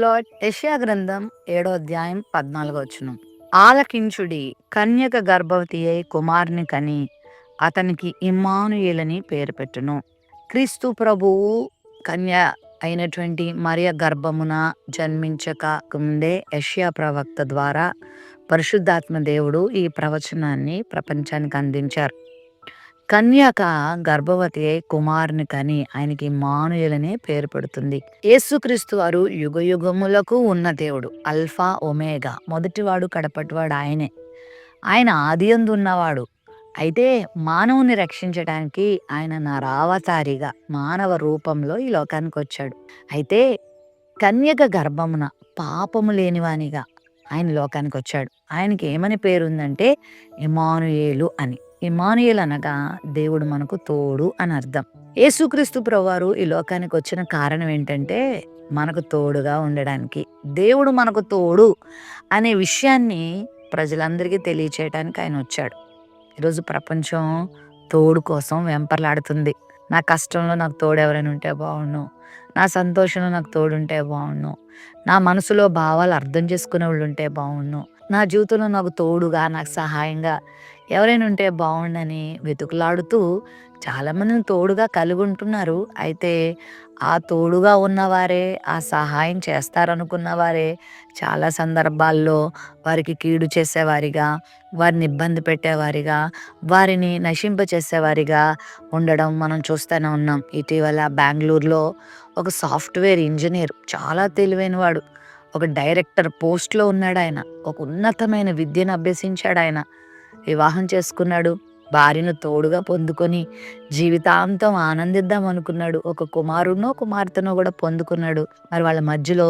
యెషయా గ్రంథం 7వ అధ్యాయం 14వ వచనం. ఆలకించుడి, కన్యక గర్భవతి అయి కుమారుని కని అతనికి ఇమ్మానుయేలని పేరు పెట్టును. క్రీస్తు ప్రభువు కన్య అయినటువంటి మరియ గర్భమున జన్మించక ముందే యెషయా ప్రవక్త ద్వారా పరిశుద్ధాత్మ దేవుడు ఈ ప్రవచనాన్ని ప్రపంచానికి అందించారు. కన్యక గర్భవతి అయి కుమారుని కని ఆయనకి ఇమ్మానుయేలనే పేరు పెడుతుంది. యేసుక్రీస్తు వారు యుగయుగములకు ఉన్న దేవుడు, అల్ఫా ఒమేగా, మొదటివాడు కడపటివాడు ఆయనే. ఆయన ఆదియందు ఉన్నవాడు. అయితే మానవుని రక్షించడానికి ఆయన నరావతారిగా మానవ రూపంలో ఈ లోకానికి వచ్చాడు. అయితే కన్యక గర్భమున పాపము లేనివానిగా ఆయన లోకానికి వచ్చాడు. ఆయనకి ఏమని పేరుందంటే ఇమ్మానుయేలు అని. ఇమ్మానుయేలు అనగా దేవుడు మనకు తోడు అని అర్థం. యేసుక్రీస్తు ప్రభువారు ఈ లోకానికి వచ్చిన కారణం ఏంటంటే మనకు తోడుగా ఉండడానికి. దేవుడు మనకు తోడు అనే విషయాన్ని ప్రజలందరికీ తెలియచేయడానికి ఆయన వచ్చాడు. ఈరోజు ప్రపంచం తోడు కోసం వెంపర్లాడుతుంది. నా కష్టంలో నాకు తోడు ఎవరైనా ఉంటే బాగుండు, నా సంతోషంలో నాకు తోడుంటే బాగుండు, నా మనసులో భావాలు అర్థం చేసుకునే వాళ్ళు ఉంటే బాగుండు, నా జీవితంలో నాకు తోడుగా నాకు సహాయంగా ఎవరైనా ఉంటే బాగుండని వెతుకులాడుతూ చాలామందిని తోడుగా కలిగి ఉంటున్నారు. అయితే ఆ తోడుగా ఉన్నవారే, ఆ సహాయం చేస్తారనుకున్న వారే చాలా సందర్భాల్లో వారికి కీడు చేసేవారిగా, వారిని ఇబ్బంది పెట్టేవారిగా, వారిని నశింపచేసేవారిగా ఉండడం మనం చూస్తూనే ఉన్నాం. ఇటీవల బెంగళూరులో ఒక సాఫ్ట్వేర్ ఇంజనీర్, చాలా తెలివైనవాడు, ఒక డైరెక్టర్ పోస్ట్లో ఉన్నాడు ఆయన. ఒక ఉన్నతమైన విద్యను అభ్యసించాడు ఆయన. వివాహం చేసుకున్నాడు. భార్యను తోడుగా పొందుకొని జీవితాంతం ఆనందిద్దాం అనుకున్నాడు. ఒక కుమారుడినో కుమార్తెనో కూడా పొందుకున్నాడు. మరి వాళ్ళ మధ్యలో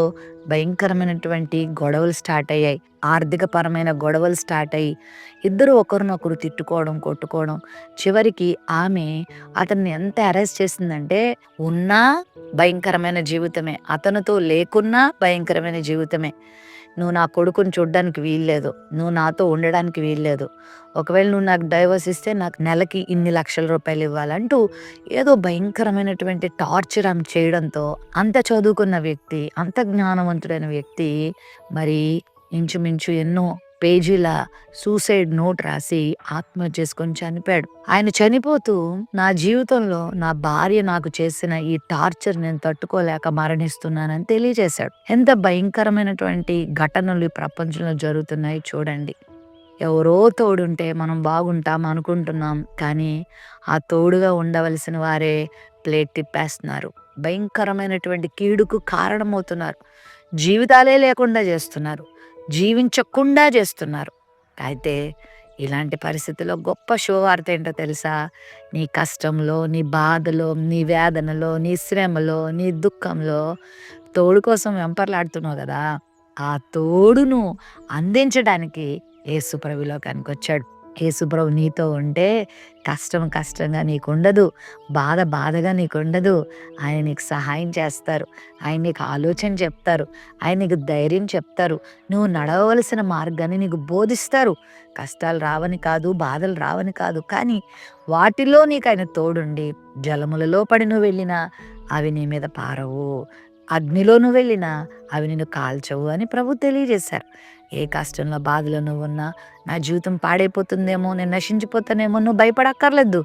భయంకరమైనటువంటి గొడవలు స్టార్ట్ అయ్యాయి. ఆర్థిక పరమైన గొడవలు స్టార్ట్ అయ్యి ఇద్దరు ఒకరినొకరు తిట్టుకోవడం, కొట్టుకోవడం. చివరికి ఆమె అతన్ని ఎంత అరెస్ట్ చేసిందంటే ఉన్నా భయంకరమైన జీవితమే, అతనితో లేకున్నా భయంకరమైన జీవితమే. నువ్వు నా కొడుకుని చూడడానికి వీల్లేదు, నువ్వు నాతో ఉండడానికి వీల్లేదు, ఒకవేళ నువ్వు నాకు డైవర్స్ ఇస్తే నాకు నెలకి ఇన్ని లక్షల రూపాయలు ఇవ్వాలంటూ ఏదో భయంకరమైనటువంటి టార్చర్ ఆమె చేయడంతో అంత చదువుకున్న వ్యక్తి, అంత జ్ఞానవంతుడైన వ్యక్తి మరి ఇంచుమించు ఎన్నో పేజీల సూసైడ్ నోట్ రాసి ఆత్మహత్య చేసుకొని చనిపోయాడు. ఆయన చనిపోతూ నా జీవితంలో నా భార్య నాకు చేసిన ఈ టార్చర్ నేను తట్టుకోలేక మరణిస్తున్నానని తెలియజేశాడు. ఎంత భయంకరమైనటువంటి ఘటనలు ఈ ప్రపంచంలో జరుగుతున్నాయి చూడండి. ఎవరో తోడుంటే మనం బాగుంటాం అనుకుంటున్నాం, కానీ ఆ తోడుగా ఉండవలసిన వారే ప్లేట్ తిప్పేస్తున్నారు. భయంకరమైనటువంటి కీడుకు కారణమవుతున్నారు. జీవితాలే లేకుండా చేస్తున్నారు, జీవించకుండా చేస్తున్నారు. అయితే ఇలాంటి పరిస్థితుల్లో గొప్ప శుభవార్త ఏంటో తెలుసా? నీ కష్టంలో, నీ బాధలో, నీ వేదనలో, నీ శ్రమలో, నీ దుఃఖంలో తోడు కోసం వెంపర్లాడుతున్నావు కదా, ఆ తోడును అందించడానికి యేసుప్రభు లోకానికి వచ్చాడు. యేసుప్రభు నీతో ఉంటే కష్టం కష్టంగా నీకుండదు, బాధ బాధగా నీకుండదు. ఆయన నీకు సహాయం చేస్తారు, ఆయన నీకు ఆలోచన చెప్తారు, ఆయన నీకు ధైర్యం చెప్తారు, నువ్వు నడవవలసిన మార్గాన్ని నీకు బోధిస్తారు. కష్టాలు రావని కాదు, బాధలు రావని కాదు, కానీ వాటిలో నీకు ఆయన తోడుండి జలములలో పడి నువ్వు వెళ్ళినా అవి నీ మీద పారవు, అగ్నిలో నువ్వు వెళ్ళినా అవి నిన్ను కాల్చవు అని ప్రభు తెలియజేశారు. ఏ కష్టంలో బాధలో నువ్వు ఉన్నా, నా జీవితం పాడైపోతుందేమో, నేను నశించిపోతానేమో, నువ్వు భయపడక్కర్లేదు.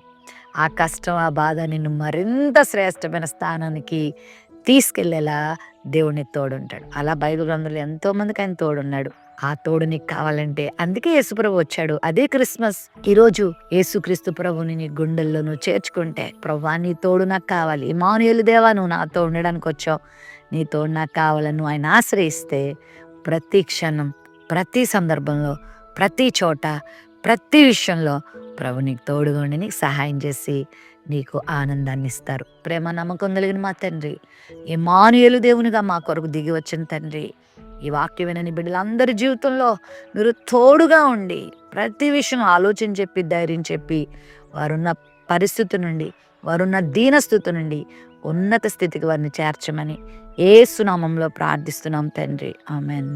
ఆ కష్టం, ఆ బాధ నిన్ను మరింత శ్రేష్టమైన స్థానానికి తీసుకెళ్లేలా దేవునికి తోడుంటాడు. అలా బైబిల్ గ్రంథంలో ఎంతో మందికి ఆయన తోడున్నాడు. ఆ తోడు నీకు కావాలంటే అందుకే యేసుప్రభు వచ్చాడు. అదే క్రిస్మస్. ఈరోజు యేసుక్రీస్తు ప్రభుని నీ గుండెల్లో నువ్వు చేర్చుకుంటే, ప్రభువా నీ తోడు నాకు కావాలి, ఇమ్మానుయేలు దేవా నువ్వు నాతో ఉండడానికి వచ్చావు, నీ తోడు నాకు కావాలని నువ్వు ఆయన ఆశ్రయిస్తే ప్రతి క్షణం, ప్రతి సందర్భంలో, ప్రతి చోట, ప్రతి విషయంలో ప్రభు నీకు తోడుగా ఉండి నీకు సహాయం చేసి నీకు ఆనందాన్ని ఇస్తారు. ప్రేమ నమ్మకం కలిగిన మా తండ్రి, ఇమ్మానుయేలు దేవునిగా మా కొరకు దిగి వచ్చిన తండ్రి, ఈ వాక్యం వినని బిడ్డలందరి జీవితంలో మీరు తోడుగా ఉండి ప్రతి విషయం ఆలోచన చెప్పి, ధైర్యం చెప్పి, వారున్న పరిస్థితి నుండి, వారున్న దీనస్థితి నుండి ఉన్నత స్థితికి వారిని చేర్చమని యేసు నామములో ప్రార్థిస్తున్నాం తండ్రి. ఆమెన్.